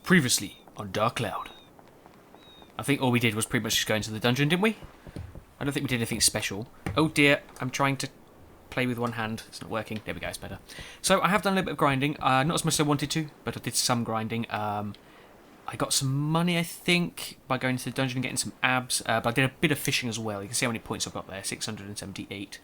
Previously on Dark Cloud. I think all we did was pretty much just go into the dungeon, didn't we? I don't think we did anything special. Oh dear, I'm trying to play with one hand. It's not working. There we go, it's better. So I have done a little bit of grinding. Not as much as I wanted to, but I did some grinding. I got some money, I think, by going to the dungeon and getting some abs. But I did a bit of fishing as well. You can see how many points I've got there, 678.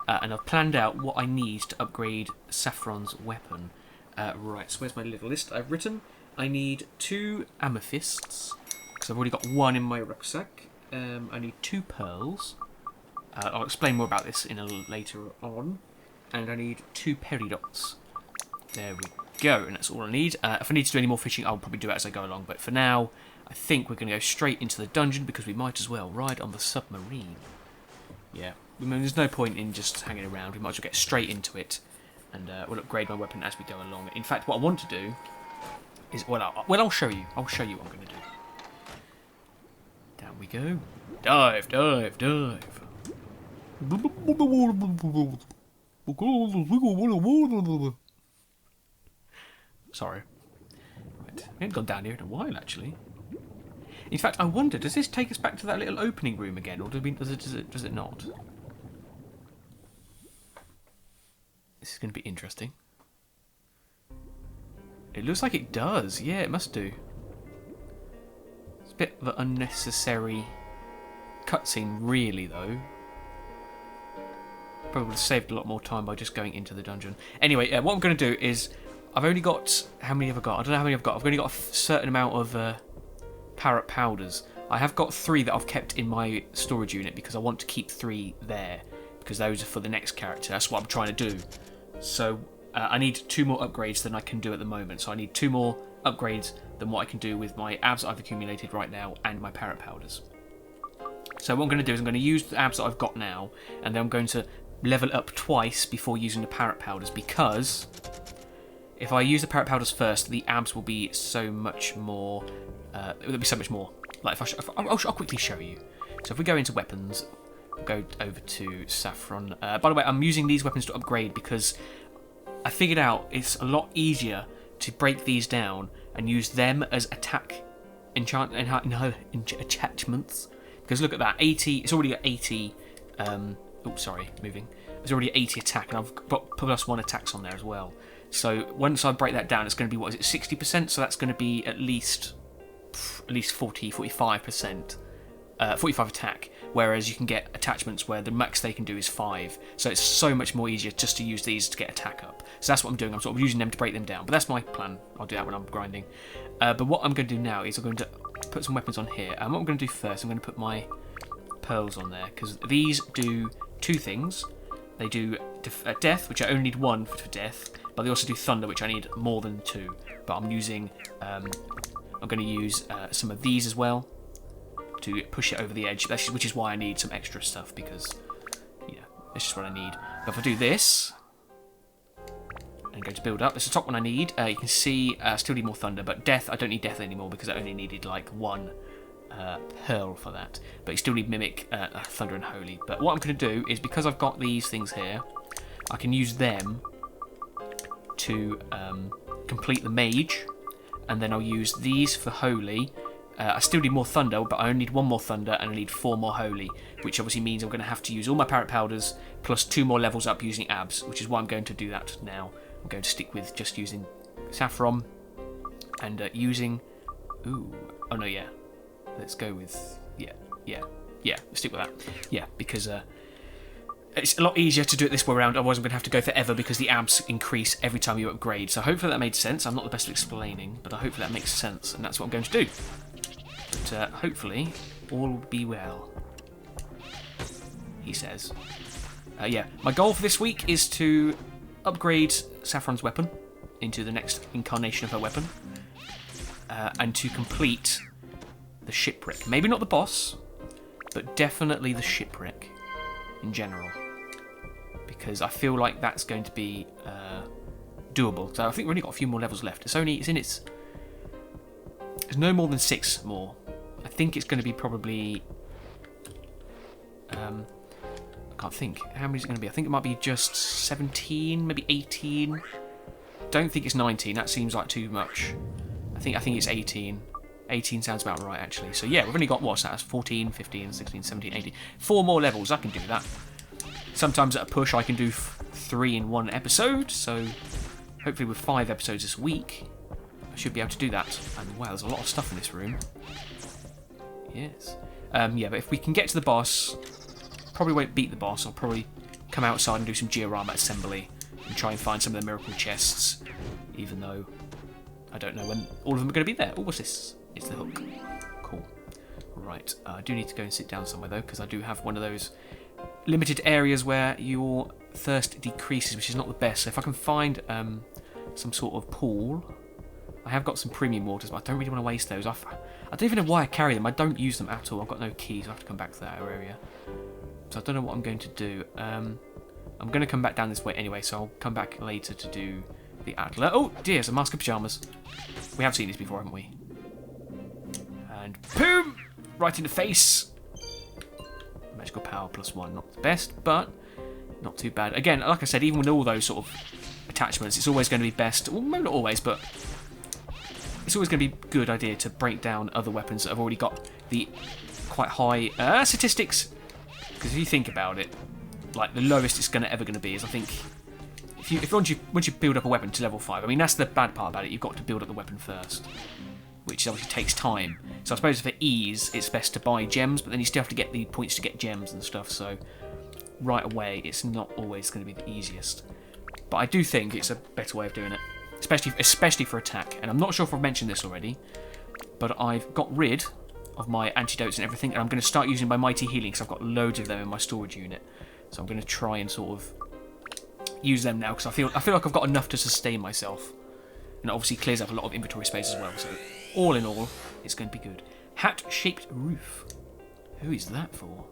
And I've planned out what I need to upgrade Saffron's weapon. Right, so where's my little list I've written? I need 2 amethysts, because I've already got 1 in my rucksack. I need 2 pearls. I'll explain more about this later on. And I need 2 peridots. There we go, and that's all I need. If I need to do any more fishing, I'll probably do it as I go along. But for now, I think we're going to go straight into the dungeon, because we might as well ride on the submarine. Yeah, I mean, there's no point in just hanging around. We might as well get straight into it. And we'll upgrade my weapon as we go along. In fact, what I want to do is... Well, I'll show you. I'll show you what I'm going to do. Down we go. Dive, dive, dive. Sorry. Right. We haven't gone down here in a while, actually. In fact, I wonder, does this take us back to that little opening room again, or does it not? This is going to be interesting. It looks like it does. Yeah, it must do. It's a bit of an unnecessary cutscene, really, though. Probably would have saved a lot more time by just going into the dungeon. Anyway, what I'm going to do is... I've only got... How many have I got? I don't know how many I've got. I've only got a certain amount of parrot powders. I have got 3 that I've kept in my storage unit because I want to keep 3 there. Because those are for the next character. That's what I'm trying to do. So I need 2 more upgrades than I can do at the moment. So I need 2 more upgrades than what I can do with my abs I've accumulated right now and my parrot powders. So what I'm going to do is I'm going to use the abs that I've got now, and then I'm going to level up twice before using the parrot powders, because if I use the parrot powders first, the abs will be so much more. It will be so much more. Like I'll quickly show you. So if we go into weapons. Go over to Saffron. By the way, I'm using these weapons to upgrade because I figured out it's a lot easier to break these down and use them as attack attachments. Because look at that, 80. It's already at 80. Moving. It's already at 80 attack, and I've got +1 attacks on there as well. So once I break that down, it's going to be 60%. So that's going to be at least 45%. 45 attack, whereas you can get attachments where the max they can do is 5, so it's so much more easier just to use these to get attack up. So that's what I'm doing. I'm sort of using them to break them down, but that's my plan. I'll do that when I'm grinding. But what I'm going to do now is I'm going to put some weapons on here, and what I'm going to do first, I'm going to put my pearls on there, because these do 2 things. They do death, which I only need 1 for death, but they also do thunder, which I need more than 2. But I'm using, I'm going to use some of these as well to push it over the edge, which is why I need some extra stuff, because, yeah, it's just what I need. But if I do this, and go to build up, it's the top one I need. You can see I still need more thunder, but death, I don't need death anymore, because I only needed like 1 pearl for that. But you still need mimic, thunder and holy. But what I'm going to do is, because I've got these things here, I can use them to complete the mage, and then I'll use these for holy. I still need more thunder, but I only need 1 more thunder and I need 4 more holy, which obviously means I'm going to have to use all my parrot powders plus 2 more levels up using abs, which is why I'm going to do that now. I'm going to stick with just using saffron and using... Let's go with... Let's stick with that. Yeah, because it's a lot easier to do it this way around, otherwise I'm going to have to go forever because the abs increase every time you upgrade. So hopefully that made sense. I'm not the best at explaining, but hopefully that makes sense, and that's what I'm going to do. But hopefully all will be well, he says. My goal for this week is to upgrade Saffron's weapon into the next incarnation of her weapon, and to complete the shipwreck. Maybe not the boss, but definitely the shipwreck in general, because I feel like that's going to be doable. So I think we've only got a few more levels left. There's no more than 6 more. I think it's going to be probably I can't think. How many is it going to be? I think it might be just 17, maybe 18. Don't think it's 19. That seems like too much. I think it's 18. 18 sounds about right, actually. So yeah, we've only got, what's that? That's 14, 15, 16, 17, 18. 4 more levels. I can do that. Sometimes at a push, I can do 3 in one episode. So hopefully with 5 episodes this week, I should be able to do that. And wow, there's a lot of stuff in this room. Yes. Yeah, but if we can get to the boss, probably won't beat the boss. I'll probably come outside and do some diorama assembly and try and find some of the miracle chests, even though I don't know when all of them are going to be there. Oh, what's this? It's the hook. Cool. Right, I do need to go and sit down somewhere though, because I do have one of those limited areas where your thirst decreases, which is not the best. So if I can find some sort of pool, I have got some premium waters, but I don't really want to waste those. I don't even know why I carry them. I don't use them at all. I've got no keys. I have to come back to that area. So I don't know what I'm going to do. I'm going to come back down this way anyway, so I'll come back later to do the Atla. Oh dear, it's a mask of pyjamas. We have seen this before, haven't we? And boom! Right in the face. Magical power +1, not the best, but not too bad. Again, like I said, even with all those sort of attachments, it's always going to be best. Well, maybe not always, but it's always going to be a good idea to break down other weapons that have already got the quite high statistics. Because if you think about it, like the lowest it's ever going to be is, I think, if once you build up a weapon to level 5, I mean that's the bad part about it. You've got to build up the weapon first, which obviously takes time. So I suppose for ease, it's best to buy gems, but then you still have to get the points to get gems and stuff. So right away, it's not always going to be the easiest. But I do think it's a better way of doing it, especially for attack. And I'm not sure if I've mentioned this already, but I've got rid of my antidotes and everything, and I'm going to start using my mighty healing because I've got loads of them in my storage unit. So I'm going to try and sort of use them now because I feel like I've got enough to sustain myself, and it obviously clears up a lot of inventory space as well. So all in all, it's going to be good. Hat-shaped roof. Who is that for?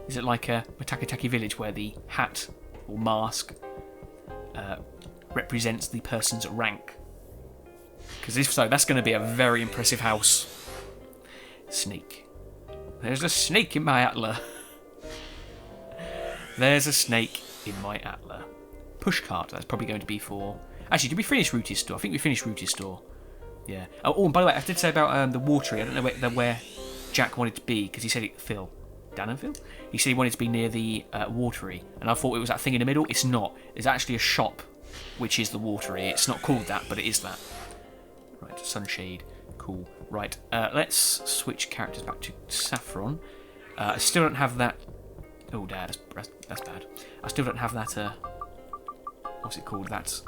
Is it like a Matakataki village where the hat or mask represents the person's rank? Because if so, that's going to be a very impressive house. Snake. There's a snake in my Atla. There's a snake in my Atla. Pushcart. That's probably going to be for... Actually, did we finish Rooty's store? I think we finished Rooty's store. Yeah. Oh, and by the way, I did say about the watery. I don't know where Jack wanted to be, because he said Phil. Dan and Phil? He said he wanted to be near the watery, and I thought it was that thing in the middle. It's not. It's actually a shop, which is the watery. It's not called that, but it is that. Right, sunshade. Cool. Right, let's switch characters back to Saffron. I still don't have that... Oh, Dad, that's bad. I still don't have that... what's it called? That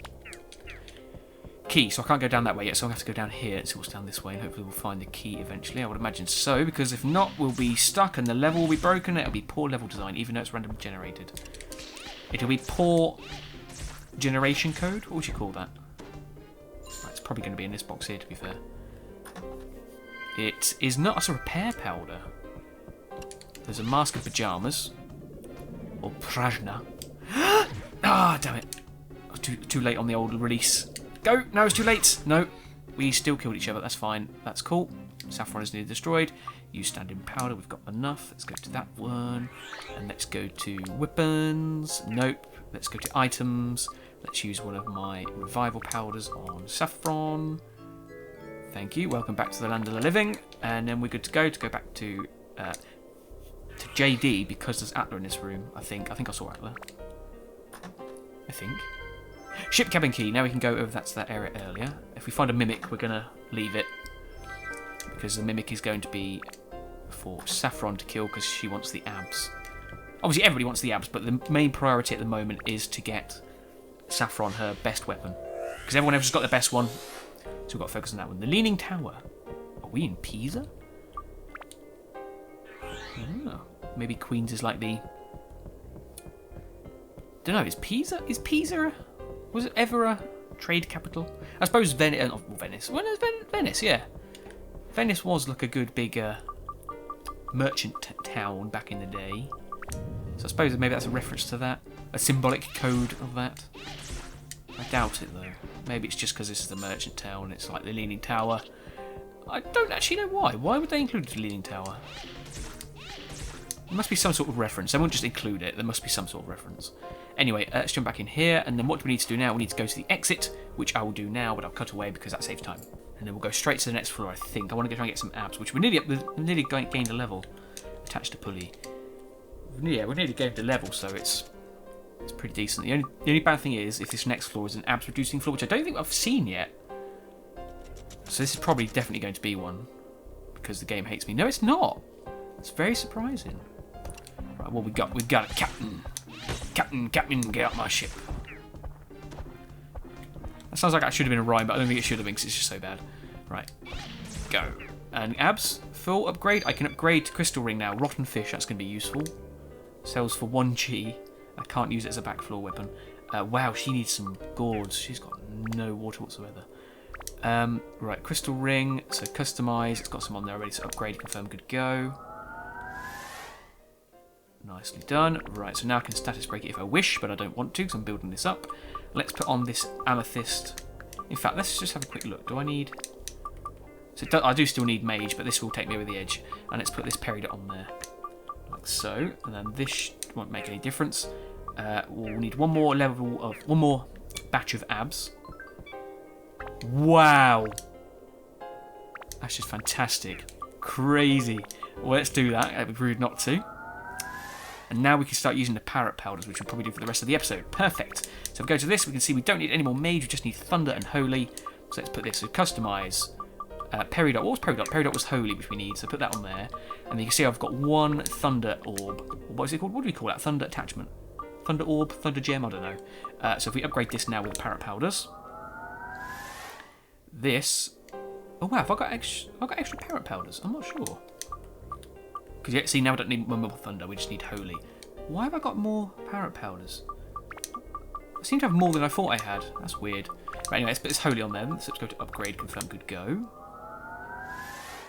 key, so I can't go down that way yet, so I'll have to go down here and see what's down this way, and hopefully we'll find the key eventually. I would imagine so, because if not, we'll be stuck and the level will be broken. It'll be poor level design, even though it's randomly generated. It'll be poor generation code? What would you call that? Right, it's probably going to be in this box here, to be fair. It is not. It's a repair powder. There's a mask of pyjamas. Or prajna. Ah, damn it. I was too late on the old release. Go! No, it's too late. No. We still killed each other. That's fine. That's cool. Saffron is nearly destroyed. Use standing powder. We've got enough. Let's go to that one. And let's go to weapons. Nope. Let's go to items. Let's use one of my revival powders on Saffron. Thank you. Welcome back to the land of the living. And then we're good to go back to JD, because there's Atla in this room. I think I saw Atla. I think. Ship cabin key. Now we can go over to that area earlier. If we find a mimic, we're going to leave it, because the mimic is going to be for Saffron to kill, because she wants the abs. Obviously, everybody wants the abs, but the main priority at the moment is to get Saffron her best weapon, because everyone else has got their best one. So we've got to focus on that one. The Leaning Tower. Are we in Pisa? Oh, maybe Queens is like the... Don't know, is Pisa? Was it ever a trade capital? I suppose Venice. When is Venice? Yeah. Venice was like a good big merchant town back in the day. So I suppose maybe that's a reference to that. A symbolic code of that. I doubt it though. Maybe it's just because this is the merchant town. It's like the Leaning Tower. I don't actually know why. Why would they include the Leaning Tower? There must be some sort of reference. They won't just include it. There must be some sort of reference. Anyway, let's jump back in here. And then what do we need to do now? We need to go to the exit, which I will do now, but I'll cut away because that saves time. And then we'll go straight to the next floor, I think. I want to go try and get some abs, which we're nearly up. We've nearly gained a level. Attached to pulley. Yeah, we're nearly gained a level, so it's pretty decent. The only bad thing is if this next floor is an abs reducing floor, which I don't think I've seen yet. So this is probably definitely going to be one because the game hates me. No, it's not. It's very surprising. Right, what we got? We've got a captain. Captain, get out my ship. That sounds like that should have been a rhyme, but I don't think it should have been because it's just so bad. Right, go. And abs, full upgrade. I can upgrade to crystal ring now. Rotten fish, that's going to be useful. Sells for 1G. I can't use it as a backfloor weapon. Wow, she needs some gourds. She's got no water whatsoever. Right, crystal ring. So customize. It's got some on there already. So upgrade, confirm, good go. Nicely done. Right, so now I can status break it if I wish, but I don't want to because I'm building this up. Let's put on this amethyst. In fact, let's just have a quick look. Do I need... So I do still need mage, but this will take me over the edge. And let's put this peridot on there. Like so. And then this won't make any difference. We'll need one more batch of abs. Wow. That's just fantastic. Crazy. Well, let's do that. It'd be rude not to. And now we can start using the parrot powders, which we'll probably do for the rest of the episode. Perfect. So if we go to this, we can see we don't need any more mage, we just need thunder and holy. So let's put this. So customize. Peridot. What was Peridot? Peridot was holy, which we need. So put that on there. And then you can see I've got one thunder orb. What is it called? What do we call that? Thunder attachment. Thunder orb, thunder gem, I don't know. So if we upgrade this now with the parrot powders. This. Oh wow, have I got extra parrot powders? I'm not sure. Because yeah, see, now we don't need one more thunder, we just need holy. Why have I got more parrot powders? I seem to have more than I thought I had. That's weird. But anyway, let's put this holy on there. So let's go to upgrade, confirm, good go.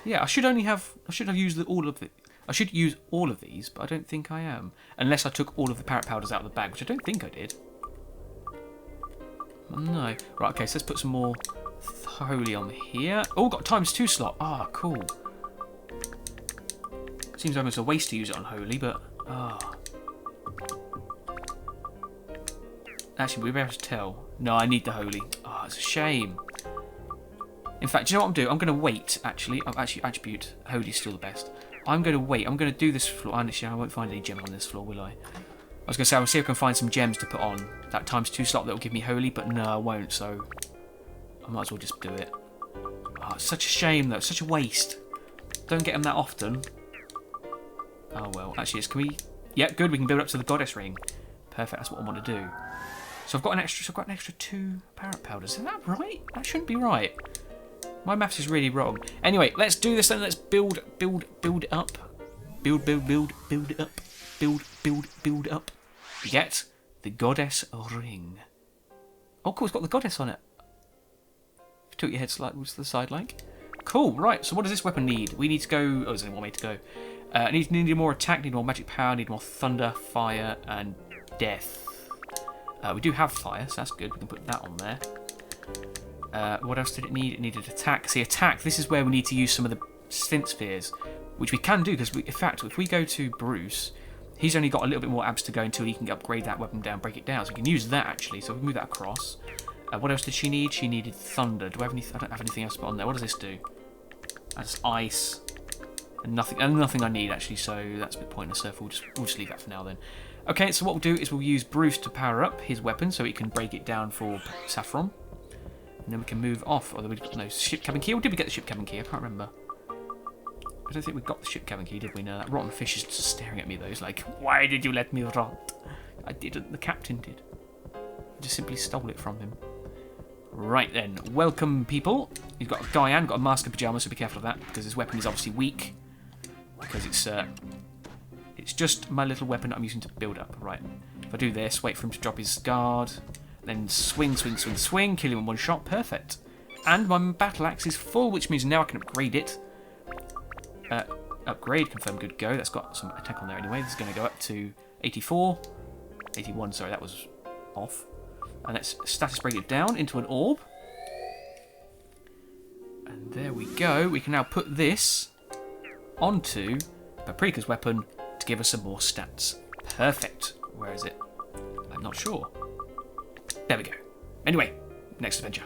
Yeah, I should have used all of it. I should use all of these, but I don't think I am. Unless I took all of the parrot powders out of the bag, which I don't think I did. No. Right, okay, so let's put some more holy on here. Oh, got ×2 slot. Ah, cool. Seems almost a waste to use it on holy, but... Actually, we'll be able to tell. No, I need the holy. Oh, it's a shame. In fact, do you know what I'm doing? I'm going to wait, actually. I'll actually attribute holy's still the best. I'm going to wait. I'm going to do this floor. Actually, I won't find any gem on this floor, will I? I was going to say, I'll see if I can find some gems to put on that ×2 slot that will give me holy, but no, I won't, so I might as well just do it. Oh, it's such a shame, though. It's such a waste. Don't get them that often. Oh, well. Actually, can we... Yeah, good. We can build up to the goddess ring. Perfect. That's what I want to do. So I've got an extra 2 parrot powders. Is that right? That shouldn't be right. My maths is really wrong. Anyway, let's do this then. Let's build it up. Build it up. Build up. Get the goddess ring. Oh, cool. It's got the goddess on it. Tilt your head slightly to the side like. Cool. Right. So what does this weapon need? We need to go... Oh, there's only one way to go. Need more attack, need more magic power, need more thunder, fire, and death. We do have fire, so that's good. We can put that on there. What else did it need? It needed attack. See, attack, this is where we need to use some of the synth spheres, which we can do, because in fact, if we go to Bruce, he's only got a little bit more abs to go until he can upgrade that weapon down, break it down. So we can use that, actually. So we can move that across. What else did she need? She needed thunder. Do I have any? I don't have anything else to put on there. What does this do? That's ice. And nothing I need, actually, so that's a bit pointless, so we'll just leave that for now then. Okay, so what we'll do is we'll use Bruce to power up his weapon so he can break it down for Saffron. And then we can move off. Although no, ship cabin key. Or did we get the ship cabin key? I can't remember. I don't think we got the ship cabin key, did we? No, that rotten fish is just staring at me, though. He's like, why did you let me rot? I didn't. The captain did. I just simply stole it from him. Right then. Welcome, people. You've got Diane, got a mask and pyjamas, so be careful of that, because his weapon is obviously weak. Because it's just my little weapon that I'm using to build up. Right. If I do this, wait for him to drop his guard, then swing, kill him in one shot. Perfect. And my battle axe is full, which means now I can upgrade it. Upgrade, confirm, good go. That's got some attack on there anyway. This is going to go up to 84. 81, sorry, that was off. And let's status break it down into an orb. And there we go. We can now put this onto Paprika's weapon to give us some more stats. Perfect. Where is it? I'm not sure. There we go. Anyway, next adventure.